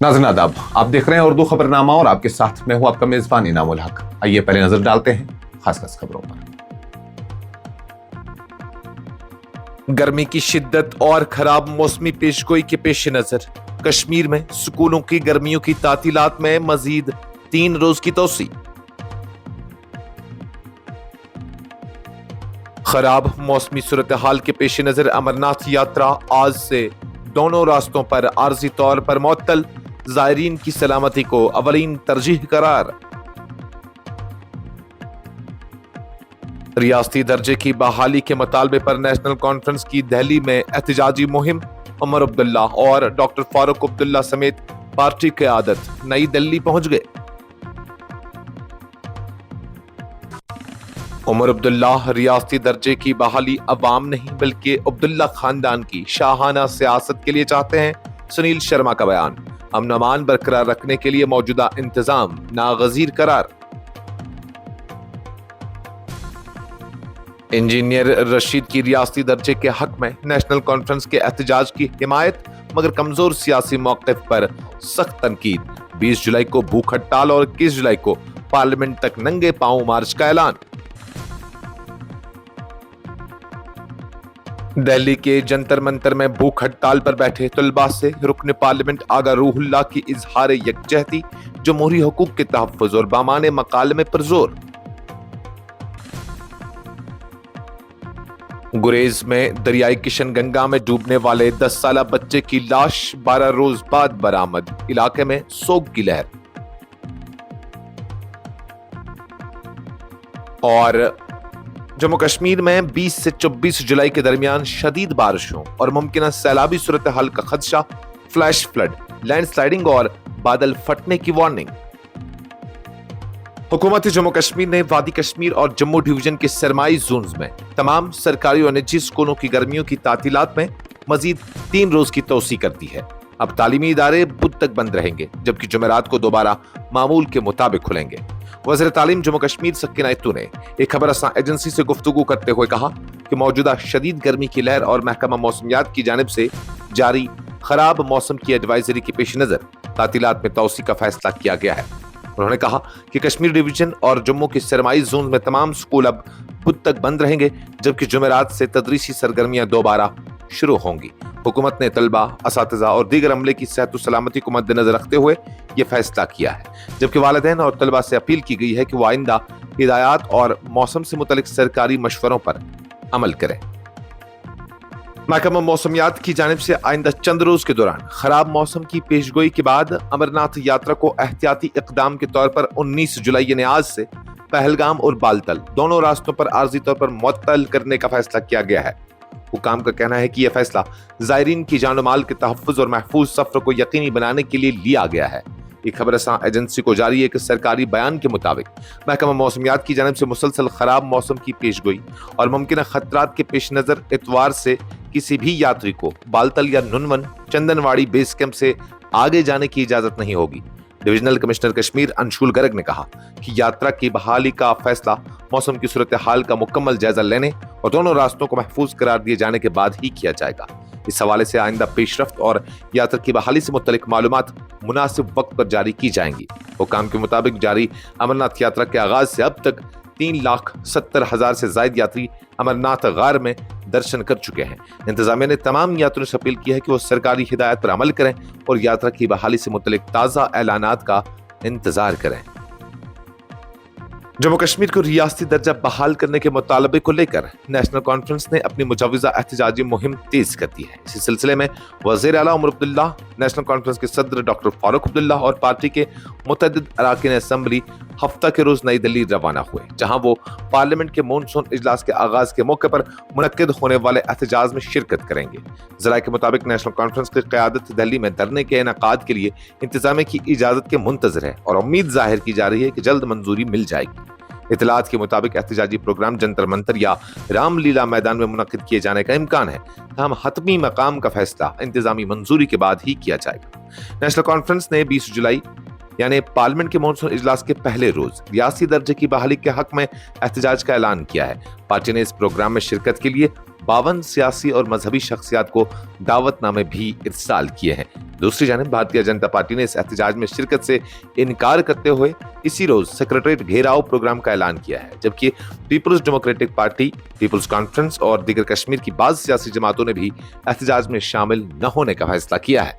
नाज़रीन आदाब, आप देख रहे हैं उर्दू खबरनामा और आपके साथ मैं हूं आपका मेजबान इनामुल हक। आइए पहले नजर डालते हैं खास खबरों पर। गर्मी की शिद्दत और खराब मौसमी पेशगोई के पेश नजर कश्मीर में स्कूलों की गर्मियों की तातीलात में मजीद 3 रोज की तोसी। खराब मौसमी सूरत हाल के पेश नजर अमरनाथ यात्रा आज से दोनों रास्तों पर आर्जी तौर पर मुअत्तल, ज़ायरीन की सलामती को अवलीन तरजीह करार। रियासती दर्जे की बहाली के मुतालबे पर नेशनल कॉन्फ्रेंस की दिल्ली में एहतजाजी मुहिम। उमर अब्दुल्ला और डॉक्टर फारूक अब्दुल्ला समेत पार्टी क़यादत नई दिल्ली पहुंच गए। उमर अब्दुल्ला रियासती दर्जे की बहाली अवाम नहीं बल्कि अब्दुल्ला खानदान की शाहाना सियासत के लिए चाहते हैं। सुनील शर्मा का बयान। अमन अमान बरकरार रखने के लिए मौजूदा इंतजाम नागजीर करार। इंजीनियर रशीद की रियासती दर्जे के हक में नेशनल कॉन्फ्रेंस के एहतजाज की हिमायत, मगर कमजोर सियासी मौक़िफ़ पर सख्त तनकीद। 20 जुलाई को भूख हड़ताल और 21 जुलाई को पार्लियामेंट तक नंगे पांव मार्च का ऐलान। दिल्ली के जंतर मंतर में भूख हड़ताल पर बैठे तलबा से रुकन पार्लियामेंट आगा रूहुल्लाह की इजहार यकजहती, जमहूरी हुकूक के तहफ़्फ़ुज़ और बामाने मकालमे पर जोर। गुरेज में दरियाई किशन गंगा में डूबने वाले 10 साला बच्चे की लाश 12 रोज बाद बरामद। इलाके में सोग की लहर। और जम्मू कश्मीर में 20 से 24 जुलाई के दरमियान शदीद बारिशों और मुमकिन सैलाबी सूरत हाल का खदशा। फ्लैश फ्लड, लैंडस्लाइडिंग और बादल फटने की वार्निंग। हुकूमत जम्मू कश्मीर ने वादी कश्मीर और जम्मू डिवीजन के सरमाई जोन्स में तमाम सरकारी और निजी स्कूलों की गर्मियों की तातीलात में मजीद 3 रोज की तोसी कर दी है। अब तालीमी इदारे बुध तक बंद रहेंगे, जबकि जुमेरात को दोबारा मामूल के मुताबिक खुलेंगे। वज़ीर तालीम जम्मू कश्मीर सकीना इत्तू ने एक खबर रसां एजेंसी से गुफ्तगू करते हुए कहा कि मौजूदा शदीद गर्मी की लहर और महकमा मौसमियात की जानिब से जारी खराब मौसम की एडवाइजरी के पेश नजर तातीलात में तोसी का फैसला किया गया है। उन्होंने कहा कि कश्मीर डिवीजन और जम्मू के सरमाई जोन में तमाम स्कूल अब बुध तक बंद रहेंगे, जबकि जुमेरात से तदरीसी सरगर्मियां दोबारा शुरू होंगी। हुकूमत ने तलबा, असातिज़ा और दीगर अमले की सेहत और सलामती को मद्देनजर रखते हुए यह फैसला किया है, जबकि वालिदैन और तलबा से अपील की गई है कि वो आइंदा हिदायत और मौसम से मुतल्लिक सरकारी मशवरों पर अमल करें। महकमा मौसमियात की जानिब से आइंदा चंद रोज के दौरान खराब मौसम की पेशगोई के बाद अमरनाथ यात्रा को एहतियाती इकदाम के तौर पर 19 जुलाई यानी आज से पहलगाम और बालतल दोनों रास्तों पर आर्जी तौर पर मुअत्तल करने का फैसला किया गया है। हुकाम का कहना है कि यह फैसला ज़ायरीन की जान माल के तहफ़्फ़ुज़ और महफूज सफ़र को यकीनी बनाने के लिए लिया गया है। एक खबर रसां एजेंसी को जारी एक सरकारी बयान के मुताबिक महकमा मौसमियात की जानिब से मुसलसल खराब मौसम की पेशगोई और मुमकिन खतरात के पेश नज़र इतवार से किसी भी यात्री को बालतल या नुनवन चंदनवाड़ी बेस कैंप से आगे जाने की इजाजत नहीं होगी। डिविजनल कमिश्नर कश्मीर अंशुल गर्ग ने कहा कि यात्रा की बहाली का फैसला मौसम की सूरत हाल का मुकम्मल जायजा लेने और दोनों रास्तों को महफूज करार दिए जाने के बाद ही किया जाएगा। इस हवाले से आइंदा पेशरफ्त और यात्रा की बहाली से मुतल्लिक मालूमात मुनासिब वक्त पर जारी की जाएंगी। हुकाम के मुताबिक जारी अमरनाथ यात्रा के आगाज से अब तक 3,70,000 से ज्यादा यात्री अमरनाथ गार में दर्शन कर चुके हैं। इंतजामिया ने तमाम यात्रियों से अपील की है कि वो सरकारी हिदायत पर अमल करें और यात्रा की बहाली से मुतल्लिक ताज़ा ऐलानात का इंतजार करें। जम्मू कश्मीर को रियासती दर्जा बहाल करने के मुतालबे को लेकर नेशनल कॉन्फ्रेंस ने अपनी मुजव्वज़ा एहतजाजी मुहिम तेज कर दी है। इसी सिलसिले में वज़ीर आला उमर अब्दुल्ला, नेशनल कॉन्फ्रेंस के सदर डॉक्टर फारूक अब्दुल्ला और पार्टी के मुतअद्दिद अरकान असम्बली हफ्ता के रोज नई दिल्ली रवाना हुए, जहां वो पार्लियामेंट के मॉनसून इजलास के आगाज के मौके पर मुनक्किद होने वाले एहतजाज में शिरकत करेंगे। ज़राए के मुताबिक नेशनल कॉन्फ्रेंस की क़यादत दिल्ली में धरने के इनेकाद के लिए इंतजामिया की इजाजत के मुंतज़िर है और उम्मीद जाहिर की जा रही है कि जल्द मंजूरी मिल जाएगी। इतलात के मुताबिक एहतजाजी प्रोग्राम जंतर मंतर या रामलीला मैदान में मुनक्किद किए जाने का इम्कान है, तहम हतमी मकाम का फैसला इंतजामी मंजूरी के बाद ही किया जाएगा। नेशनल कॉन्फ्रेंस ने 20 जुलाई यानी पार्लियामेंट के मॉनसून इजलास के पहले रोज रियासी दर्जे की बहाली के हक में एहतजाज का ऐलान किया है। पार्टी ने इस प्रोग्राम में शिरकत के लिए 52 सियासी और मजहबी शख्सियात को दावतनामे भी इरसाल किए हैं। दूसरी जानिब भारतीय जनता पार्टी ने इस एहतजाज में शिरकत से इनकार करते हुए इसी रोज सेक्रेटरीट घेराव प्रोग्राम का ऐलान किया है, जबकि Peoples Democratic Party, Peoples Conference और दीगर कश्मीर की बाज़ सियासी जमातों ने भी एहतजाज में शामिल न होने का फैसला किया है।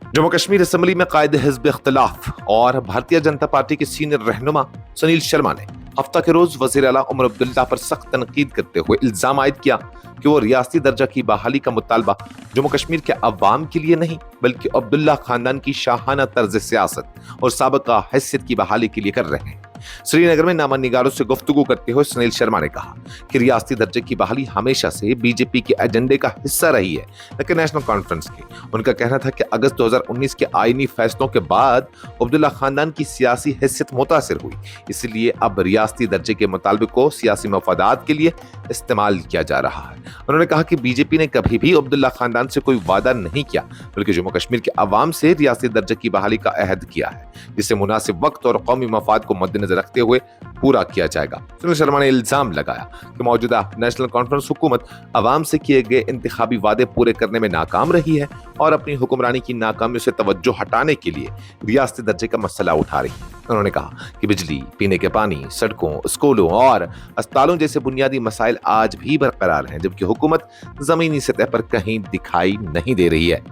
जम्मू कश्मीर असेंबली में कायद हिज़्ब इख्तिलाफ और भारतीय जनता पार्टी के सीनियर रहनुमा सुनील शर्मा ने हफ्ता के रोज वज़ीर आला उमर अब्दुल्ला पर सख्त तनकीद करते हुए इल्जाम आयद किया कि वो रियासती दर्जा की बहाली का मुतालबा जम्मू कश्मीर के अवाम के लिए नहीं बल्कि अब्दुल्ला खानदान की शाहाना तर्ज सियासत और साबका हैसियत की बहाली के लिए कर रहे हैं। श्रीनगर में नामा निगारों से गुफ्तगू करते हुए सुनील शर्मा ने कहा कि रियासती दर्जे की बहाली हमेशा से बीजेपी के एजेंडे का हिस्सा रही है, न कि नेशनल कॉन्फ्रेंस के। उनका कहना था कि अगस्त 2019 के आईनी फैसलों के बाद अब्दुल्ला खानदान की सियासी हैसियत मुतासिर हुई, इसलिए अब रियासती दर्जे के मुतालबे को सियासी मफादात के लिए इस्तेमाल किया जा रहा है। उन्होंने कहा कि बीजेपी ने कभी भी अब्दुल्ला खानदान से कोई वादा नहीं किया, बल्कि जम्मू कश्मीर के अवाम से रियासती दर्जे की बहाली का अहद किया है, जिसे मुनासिब वक्त और कौमी मफाद को मद्देनजर रखते हुए पूरा किया जाएगा। सुनील शर्मा ने इल्जाम लगाया कि मौजूदा नेशनल कॉन्फ्रेंस हुकूमत अवाम से किए गए इंतखाबी वादे पूरे करने में नाकाम रही है और अपनी हुक्मरानी की नाकामियों से तवज्जो हटाने के लिए रियासती दर्जे का मसला उठा रही है। उन्होंने कहा कि बिजली, पीने के पानी, सड़कों, स्कूलों और अस्पतालों जैसे बुनियादी मसाइल आज भी बरकरार हैं, जबकि हुकूमत जमीनी सतह पर कहीं दिखाई नहीं दे रही है।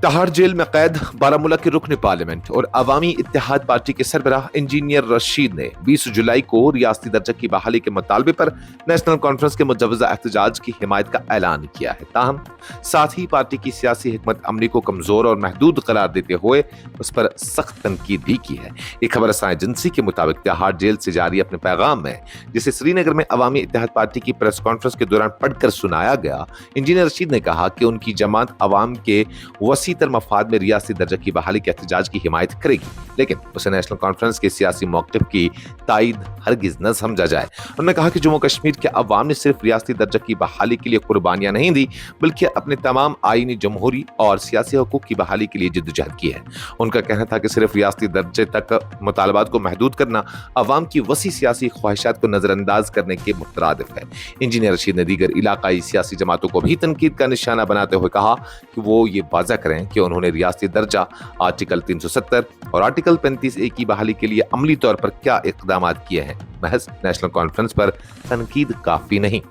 तिहाड़ जेल में कैद बारामूला के रुकन पार्लियामेंट और अवामी इत्तेहाद पार्टी के सरबराह इंजीनियर रशीद ने 20 जुलाई को रियासती दर्जा की बहाली के मुतालबे पर नेशनल कॉन्फ्रेंस के मुजवजा एहतजाज की हिमायत का ऐलान किया है। ताहम साथ ही पार्टी की सियासी हिकमत अमली को कमजोर और महदूद करार देते हुए उस पर सख्त तनकीद भी की है। एक खबर रसां एजेंसी के मुताबिक तिहाड़ जेल से जारी अपने पैगाम में, जिसे श्रीनगर में अवामी इत्तेहाद पार्टी की प्रेस कॉन्फ्रेंस के दौरान पढ़कर सुनाया गया, इंजीनियर रशीद ने कहा कि उनकी जमात अवाम के वसी तर मफाद में रियासती दर्जा की बहाली के एहतजाज की हिमायत करेगी, लेकिन उसे नेशनल कॉन्फ्रेंस के सियासी मौक़िफ़ की तायद हरगिज न समझा जाए। उन्होंने कहा कि जम्मू कश्मीर के अवाम ने सिर्फ रियासती दर्जा की बहाली के लिए कुर्बानियां नहीं दी, बल्कि अपने तमाम आईनी, जमहूरी और सियासी हकूक़ की बहाली के लिए जिद्दोजहद की है। उनका कहना था कि सिर्फ रियासती दर्जे तक मुतालबात को महदूद करना अवाम की वसी सियासी ख्वाहिशात को नजरअंदाज करने के मुतरादिफ है। इंजीनियर रशीद ने दीगर इलाकाई सियासी जमातों को भी तनकीद का निशाना बनाते हुए कहा कि वो ये वाज़ा करें कि उन्होंने रियासती दर्जा, आर्टिकल 370 और आर्टिकल 35A की बहाली के लिए अमली तौर पर क्या इक़दाम किए हैं। महज नेशनल कॉन्फ्रेंस पर तनकीद काफी नहीं।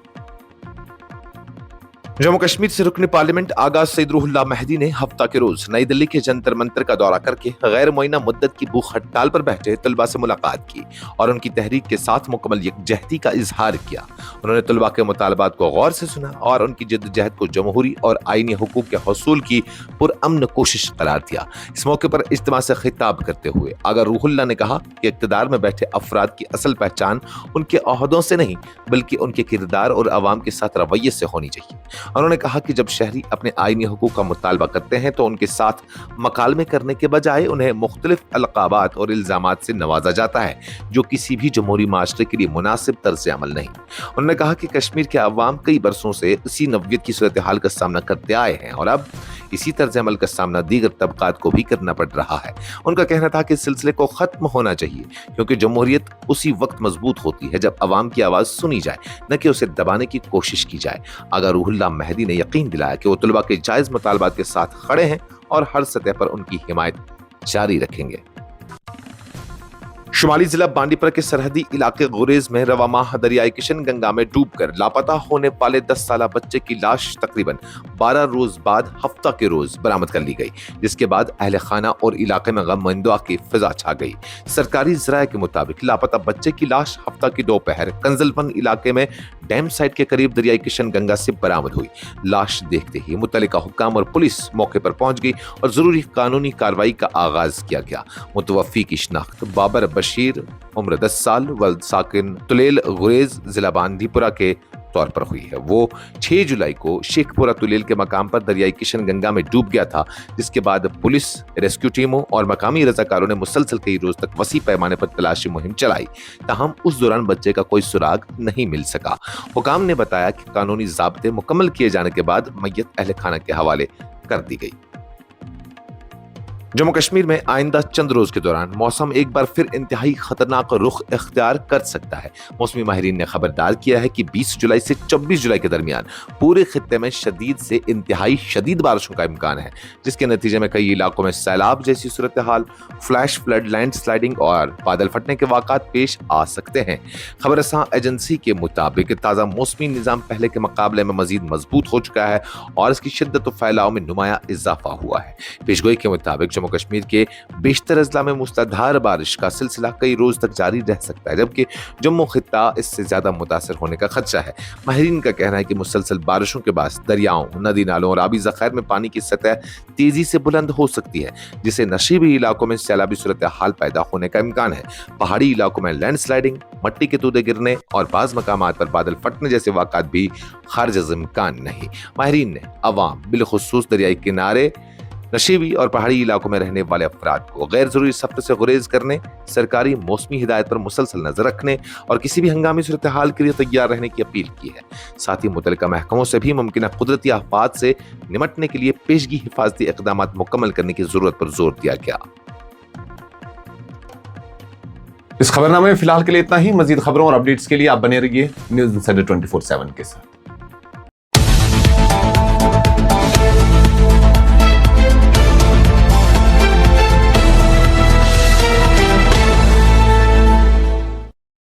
जम्मू कश्मीर से रुकन पार्लियामेंट आगा सईद रूहुल्लाह मेहदी ने हफ्ता के रोज नई दिल्ली के जंतर मंतर का दौरा करके गैर मुअय्यना मुद्दत की भूख हड़ताल पर बैठे तलबा से मुलाकात की और उनकी तहरीक के साथ मुकम्मल यकजहती का इजहार किया। उन्होंने तलबा के मुतालबात को गौर से सुना और उनकी जिद्दोजहद को जमहूरी और आईनी हुकूक के हसूल की पुरअमन कोशिश करार दिया। इस मौके पर इज्तिमा से खिताब करते हुए आगा रूहुल्लाह ने कहा कि इक़्तिदार में बैठे अफराद की असल पहचान उनके ओहदों से नहीं बल्कि उनके किरदार और अवाम के साथ रवैये से होनी चाहिए। उन्होंने कहा कि जब शहरी अपने आईनी हुकूक का मुतालबा करते हैं तो उनके साथ मकालमे करने के बजाय उन्हें मुख्तलिफ अलकाबात और इल्जामात से नवाजा जाता है, जो किसी भी जमहूरी माशरे के लिए मुनासिब तर्ज अमल नहीं। उन्होंने कहा कि कश्मीर के अवाम कई बरसों से इसी नव्यत की सूरत हाल का सामना करते आए हैं और अब इसी तर्ज अमल का सामना दीगर तबकात को भी करना पड़ रहा है। उनका कहना था कि इस सिलसिले को खत्म होना चाहिए, क्योंकि जमहूरियत उसी वक्त मजबूत होती है जब अवाम की आवाज़ सुनी जाए, न कि उसे दबाने की कोशिश की जाए। आगा रूहुल्लाह मेहदी ने यकीन दिलाया कि वो तलबा के जायज़ मुतालबात के साथ खड़े हैं और हर सतह पर उनकी हिमायत जारी रखेंगे। शुमाली जिला बांडीपुरा के सरहदी इलाके गुरेज में रवा माह दरियाई किशन गंगा में डूबकर लापता होने वाले 10 साला बच्चे की लाश तकरीबन 12 रोज बाद हफ्ता के रोज बरामद कर ली गई, जिसके बाद अहले खाना और इलाके में गम-ए-इंदुआ की फिजा छा गई। सरकारी ज़राए के मुताबिक लापता बच्चे की लाश हफ्ता की दोपहर कंजलफन इलाके में डैम साइट के करीब दरियाई किशन गंगा से बरामद हुई। लाश देखते ही मुतल्लिका हुक्काम और पुलिस मौके पर पहुंच गई और जरूरी कानूनी कार्रवाई का आगाज किया गया। मुतवफ़ी की शिनाख्त बाबर बशीर उम्र 10 साल वल्द साकिन तुलेल गुरेज जिला बांदीपुरा के तौर पर हुई है। वो 6 जुलाई को शेखपुरा तुलेल के मकाम पर दरियाई किशन गंगा में डूब गया था, जिसके बाद पुलिस, रेस्क्यू टीमों और मकामी रज़ाकारों ने मुसलसल कई रोज तक वसी पैमाने पर तलाशी मुहिम चलाई। ताहम उस दौरान बच्चे का कोई सुराग नहीं मिल सका। हुकाम ने बताया कि कानूनी ज़ाब्ते मुकम्मल किए जाने के बाद मैयत अहले खाना के हवाले कर दी गई। जम्मू कश्मीर में आइंदा चंद रोज के दौरान मौसम एक बार फिर इंतहाई खतरनाक रुख इख्तियार कर सकता है। मौसमी माहिरीन ने खबरदार किया है कि 20 जुलाई से 24 जुलाई के दरमियान पूरे खित्ते में शदीद से इंतहाई शदीद बारिशों का इम्कान है, जिसके नतीजे में कई इलाकों में सैलाब जैसी सूरत हाल, फ्लैश फ्लड, लैंड स्लाइडिंग और बादल फटने के वाक़ात पेश आ सकते हैं। खबरसां एजेंसी के मुताबिक ताज़ा मौसमी निज़ाम पहले के मुकाबले में मजीद मजबूत हो चुका है और इसकी शिद्दत और फैलाव में नुमाया इजाफा हुआ है। पेशगोई के मुताबिक जम्मू कश्मीर के बेशतर अजला में मूसलाधार बारिश का सिलसिला कई रोज तक जारी रह सकता है, जबकि जम्मू खित्ता इससे ज्यादा मुतासर होने का खदशा है। माहिरीन का कहना है कि मुसलसल बारिशों के बाद दरियाओं, नदी नालों और आबी ज़खायर में पानी की सतह तेजी से बुलंद हो सकती है, जिससे नशीबी इलाकों में सैलाबी सूरत हाल पैदा होने का इम्कान है। पहाड़ी इलाकों में लैंड स्लाइडिंग, मट्टी के तूदे गिरने और बाज़ मकामात पर बादल फटने जैसे वाक़ात भी खारिज अज़ इम्कान नहीं। माहिरीन ने अवाम, बिलखुसूस दरियाई किनारे, नशीबी और पहाड़ी इलाकों में रहने वाले अफराद को गैर जरूरी सफर से गुरेज करने, सरकारी मौसमी हिदायत पर मुसलसल नजर रखने और किसी भी हंगामी सूरत हाल के लिए तैयार रहने की अपील की है। साथ ही मुतल्लिका महकमों से भी मुमकिन कुदरती आफात से निमटने के लिए पेशगी हिफाजती इक़दाम मुकम्मल करने की जरूरत पर जोर दिया गया। इस खबरनामे में फिलहाल के लिए इतना ही। मजीद खबरों और अपडेट्स के लिए आप बने रहिए न्यूज़ इंसाइडर 24/7 के साथ।